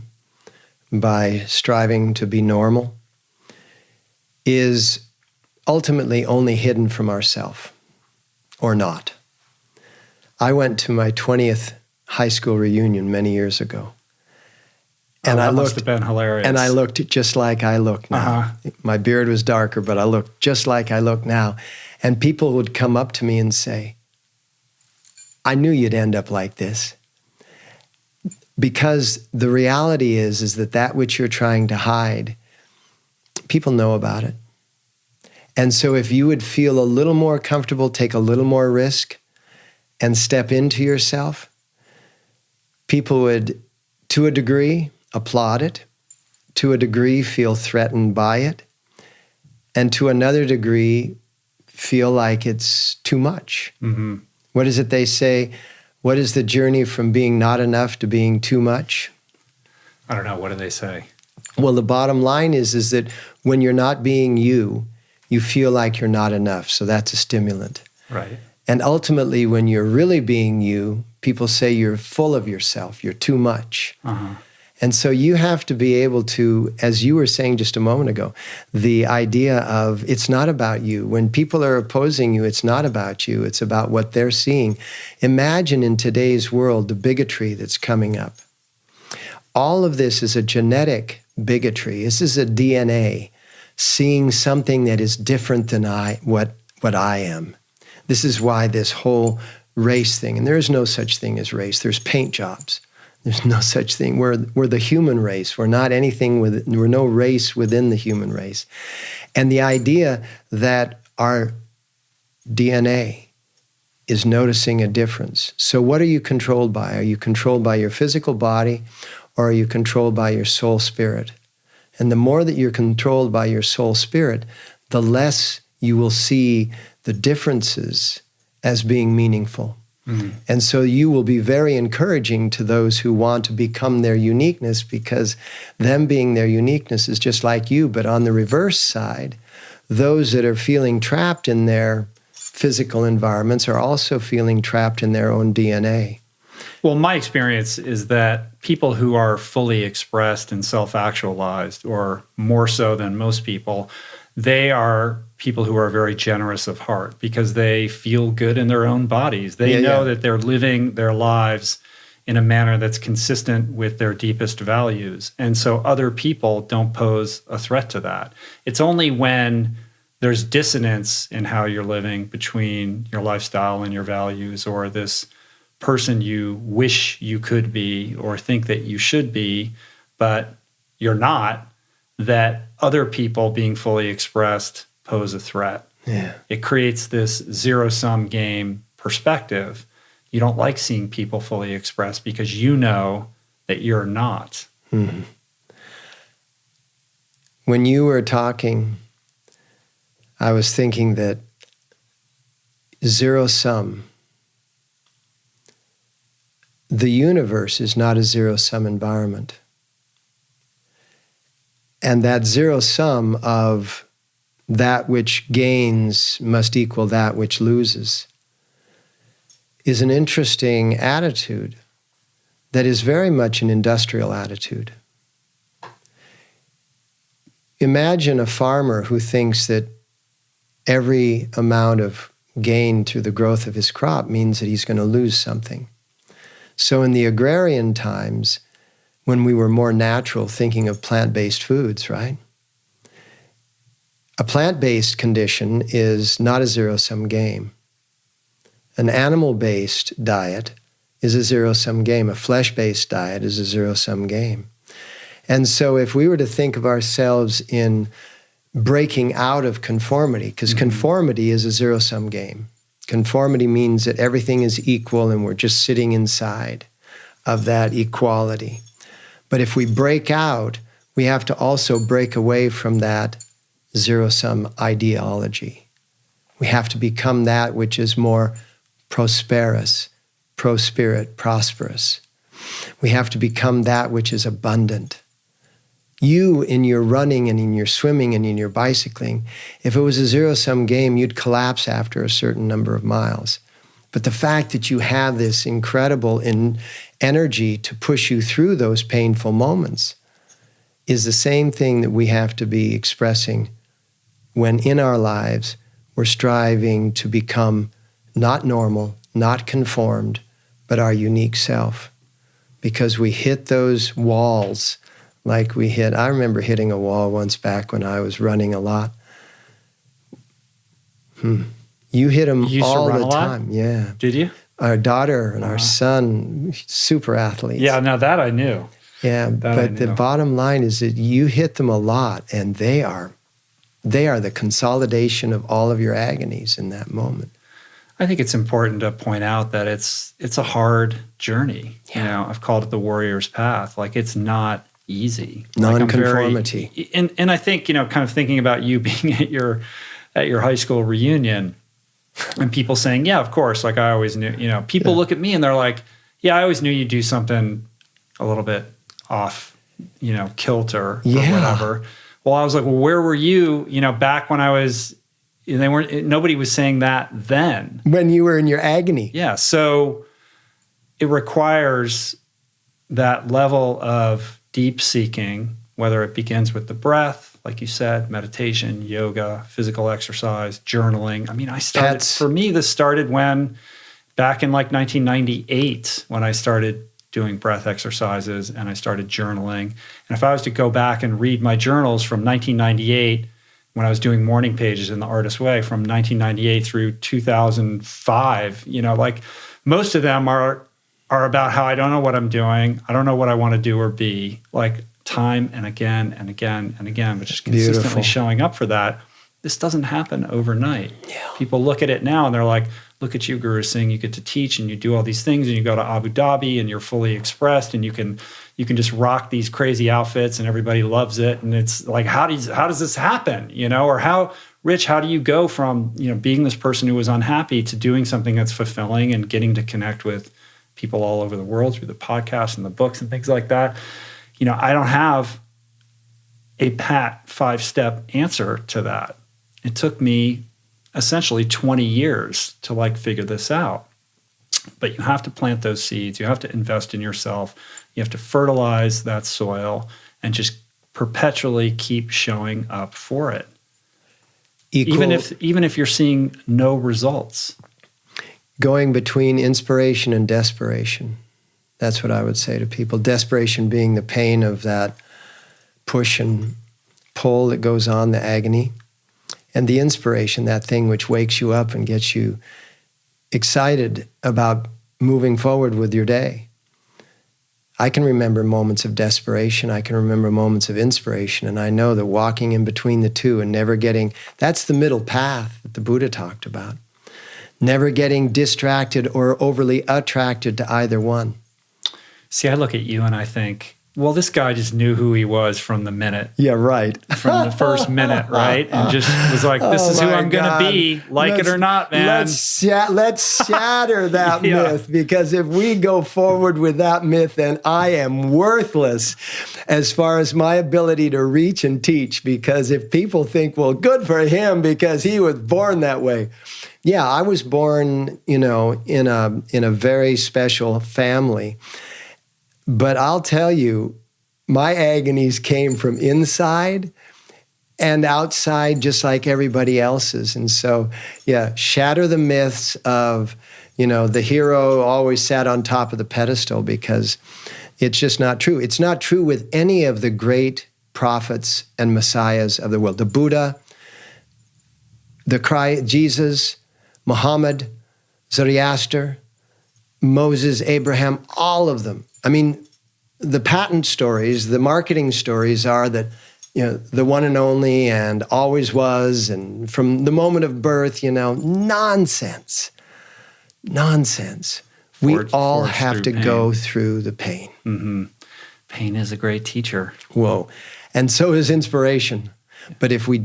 by striving to be normal, is ultimately only hidden from ourselves, or not. I went to my 20th high school reunion many years ago. And that must have been hilarious. And I looked just like I look now. My beard was darker, but I looked just like I look now. And people would come up to me and say, I knew you'd end up like this. Because the reality is that which you're trying to hide, people know about it. And so if you would feel a little more comfortable, take a little more risk, and step into yourself, people would, to a degree, applaud it, to a degree, feel threatened by it, and to another degree, feel like it's too much. Mm-hmm. What is it they say? What is the journey from being not enough to being too much? I don't know. What do they say? Well, the bottom line is that when you're not being you, you feel like you're not enough. So that's a stimulant. Right. And ultimately, when you're really being you, people say you're full of yourself, you're too much. Uh-huh. And so you have to be able to, as you were saying just a moment ago, the idea of it's not about you. When people are opposing you, it's not about you. It's about what they're seeing. Imagine in today's world the bigotry that's coming up. All of this is a genetic bigotry. This is a DNA seeing something that is different than what I am. This is why this whole race thing, and there is no such thing as race. There's paint jobs. There's no such thing. We're the human race. We're not anything we're no race within the human race. And the idea that our DNA is noticing a difference. So what are you controlled by? Are you controlled by your physical body, or are you controlled by your soul spirit? And the more that you're controlled by your soul spirit, the less you will see the differences as being meaningful. Mm-hmm. And so you will be very encouraging to those who want to become their uniqueness, because them being their uniqueness is just like you. But on the reverse side, those that are feeling trapped in their physical environments are also feeling trapped in their own DNA. Well, my experience is that people who are fully expressed and self-actualized, or more so than most people, they are people who are very generous of heart because they feel good in their own bodies. They know that they're living their lives in a manner that's consistent with their deepest values. And so other people don't pose a threat to that. It's only when there's dissonance in how you're living between your lifestyle and your values, or this person you wish you could be or think that you should be, but you're not, that other people being fully expressed pose a threat. Yeah. It creates this zero-sum game perspective. You don't like seeing people fully expressed because you know that you're not. Mm-hmm. When you were talking, I was thinking that zero-sum, the universe is not a zero-sum environment. And that zero sum of that which gains must equal that which loses is an interesting attitude that is very much an industrial attitude. Imagine a farmer who thinks that every amount of gain through the growth of his crop means that he's going to lose something. So in the agrarian times, when we were more natural, thinking of plant-based foods, right? A plant-based condition is not a zero-sum game. An animal-based diet is a zero-sum game. A flesh-based diet is a zero-sum game. And so if we were to think of ourselves in breaking out of conformity, because conformity is a zero-sum game. Conformity means that everything is equal and we're just sitting inside of that equality. But if we break out, we have to also break away from that zero-sum ideology. We have to become that which is more prosperous, pro-spirit, prosperous. We have to become that which is abundant. You, in your running and in your swimming and in your bicycling, if it was a zero-sum game, you'd collapse after a certain number of miles. But the fact that you have this incredible energy to push you through those painful moments is the same thing that we have to be expressing when in our lives we're striving to become not normal, not conformed, but our unique self. Because we hit those walls like we hit. I remember hitting a wall once back when I was running a lot. You hit them all the time. Yeah. Did you? Our daughter and our son, super athletes. Yeah, now that I knew. Yeah, but the bottom line is that you hit them a lot, and they are the consolidation of all of your agonies in that moment. I think it's important to point out that it's a hard journey. Yeah. You know, I've called it the warrior's path. Like, it's not easy. Non-conformity. And I think, you know, kind of thinking about you being at your high school reunion and people saying, yeah, of course, like I always knew, you know, people look at me and they're like, yeah, I always knew you'd do something a little bit off, you know, kilter or whatever. Well, I was like, well, where were you, you know, back when I was, nobody was saying that then. When you were in your agony. Yeah. So it requires that level of deep seeking, whether it begins with the breath, like you said, meditation, yoga, physical exercise, journaling. I mean, for me, this started back in like 1998, when I started doing breath exercises and I started journaling. And if I was to go back and read my journals from 1998, when I was doing morning pages in the Artist Way, from 1998 through 2005, you know, like most of them are about how I don't know what I'm doing. I don't know what I want to do or be, like time and again and again and again, but just consistently showing up for that. This doesn't happen overnight. Yeah. People look at it now and they're like, look at you, Guru Singh, you get to teach and you do all these things and you go to Abu Dhabi and you're fully expressed and you can just rock these crazy outfits and everybody loves it. And it's like, how does this happen? You know, or how do you go from, you know, being this person who was unhappy to doing something that's fulfilling and getting to connect with people all over the world through the podcast and the books and things like that? You know, I don't have a pat 5-step answer to that. It took me essentially 20 years to like figure this out. But you have to plant those seeds. You have to invest in yourself. You have to fertilize that soil and just perpetually keep showing up for it. Even if you're seeing no results. Going between inspiration and desperation. That's what I would say to people. Desperation being the pain of that push and pull that goes on, the agony. And the inspiration, that thing which wakes you up and gets you excited about moving forward with your day. I can remember moments of desperation. I can remember moments of inspiration. And I know that walking in between the two and never getting, that's the middle path that the Buddha talked about. Never getting distracted or overly attracted to either one. See, I look at you and I think, well, this guy just knew who he was from the minute. Yeah, right. From the first minute, right? And just was like, this is who I'm going to be, it or not, man. Let's shatter that myth, because if we go forward with that myth, then I am worthless as far as my ability to reach and teach. Because if people think, well, good for him because he was born that way. Yeah, I was born, you know, in a very special family. But I'll tell you, my agonies came from inside and outside, just like everybody else's. And so, yeah, shatter the myths of, you know, the hero always sat on top of the pedestal, because it's just not true. It's not true with any of the great prophets and messiahs of the world. The Buddha, Jesus, Muhammad, Zoroaster, Moses, Abraham, all of them. I mean, the patent stories, the marketing stories are that, the one and only and always was, and from the moment of birth, nonsense. We all have to go through the pain. Mm-hmm. Pain is a great teacher. Whoa. And so is inspiration. But if we're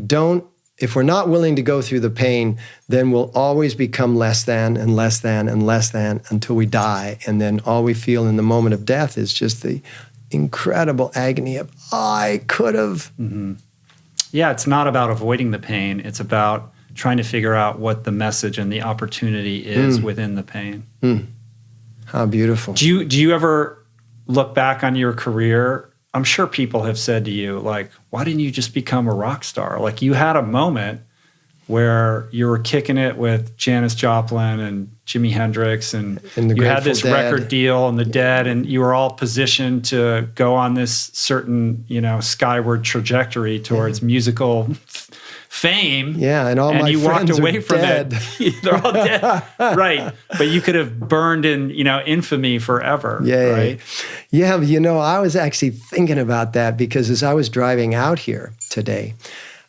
not willing to go through the pain, then we'll always become less than and less than and less than until we die. And then all we feel in the moment of death is just the incredible agony of, I could have. Mm-hmm. Yeah, it's not about avoiding the pain. It's about trying to figure out what the message and the opportunity is within the pain. How beautiful. Do you ever look back on your career? I'm sure people have said to you, like, why didn't you just become a rock star? Like, you had a moment where you were kicking it with Janis Joplin and Jimi Hendrix, and you had this record deal and the Dead, and you were all positioned to go on this certain, skyward trajectory towards musical fame. Yeah, and all my you friends walked away are from dead. it. They're all dead, right? But you could have burned in, infamy forever. Yeah, right? Yeah. I was actually thinking about that because as I was driving out here today,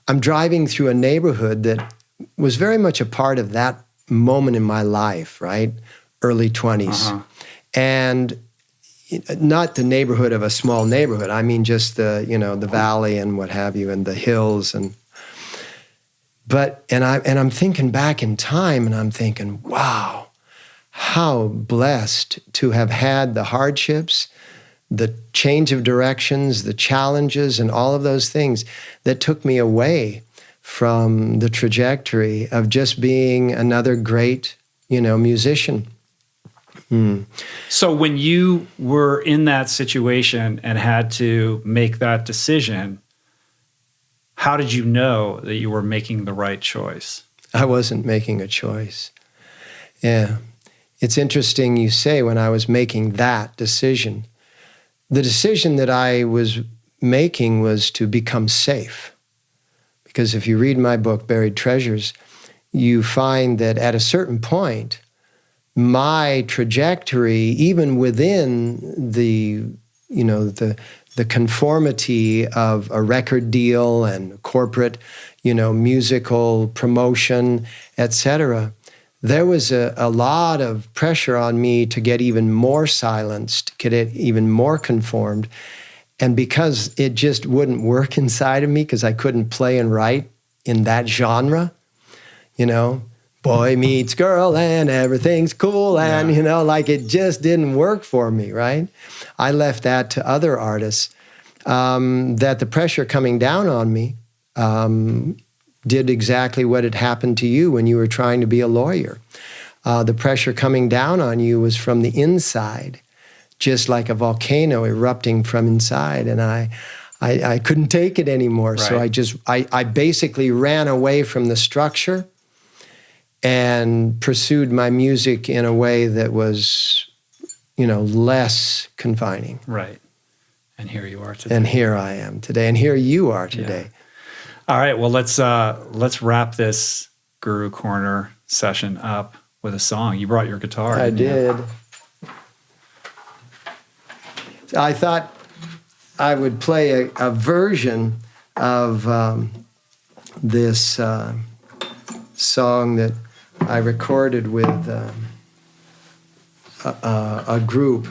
I'm driving through a neighborhood that was very much a part of that moment in my life, right? Early 20s. And not the neighborhood of a small neighborhood. I mean, just the valley and what have you, and the hills and I'm thinking back in time, and I'm thinking, wow, how blessed to have had the hardships, the change of directions, the challenges, and all of those things that took me away from the trajectory of just being another great, musician. So when you were in that situation and had to make that decision, how did you know that you were making the right choice? I wasn't making a choice. Yeah. It's interesting you say when I was making that decision. The decision that I was making was to become safe. Because if you read my book, Buried Treasures, you find that at a certain point, my trajectory, even within the conformity of a record deal and corporate, musical promotion, etc., there was a lot of pressure on me to get even more silenced, get it even more conformed. And because it just wouldn't work inside of me, because I couldn't play and write in that genre, boy meets girl and everything's cool, and, it just didn't work for me, right? I left that to other artists, that the pressure coming down on me did exactly what had happened to you when you were trying to be a lawyer. The pressure coming down on you was from the inside, just like a volcano erupting from inside. And I couldn't take it anymore. Right. So I basically ran away from the structure and pursued my music in a way that was, less confining. Right. And here you are today. And here I am today. And here you are today. Yeah. All right. Well, let's wrap this Guru Corner session up with a song. You brought your guitar. I did. I thought I would play a version of this song that I recorded with a group.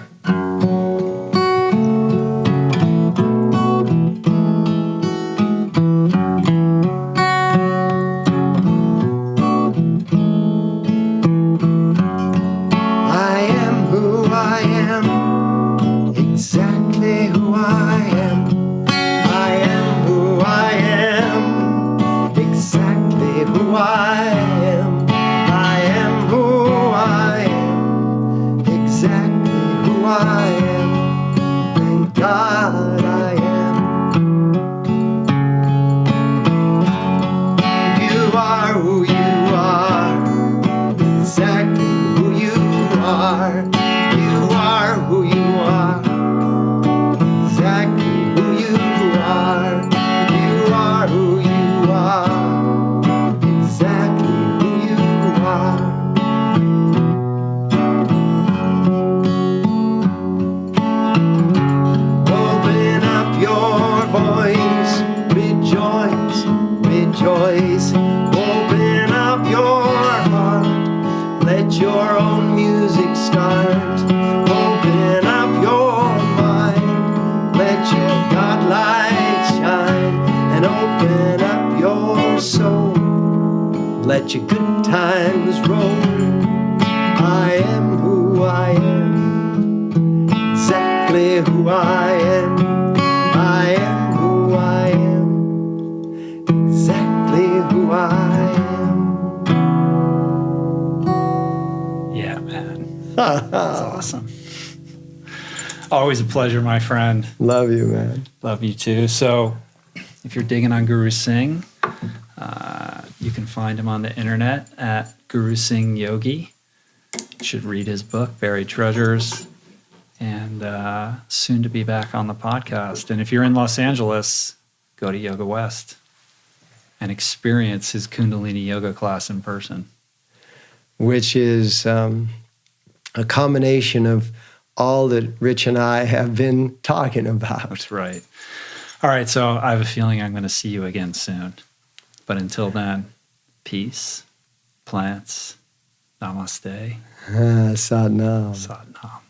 I am let your good times roll. I am who I am, exactly who I am. I am who I am, exactly who I am. Yeah, man. That's awesome. Always a pleasure, my friend. Love you, man. Love you too. So if you're digging on Guru Singh, you can find him on the internet at Guru Singh Yogi. You should read his book, Buried Treasures, and soon to be back on the podcast. And if you're in Los Angeles, go to Yoga West and experience his Kundalini Yoga class in person. Which is a combination of all that Rich and I have been talking about. That's right. All right, so I have a feeling I'm going to see you again soon. But until then, peace, plants, namaste. Sadnam. Sadnam.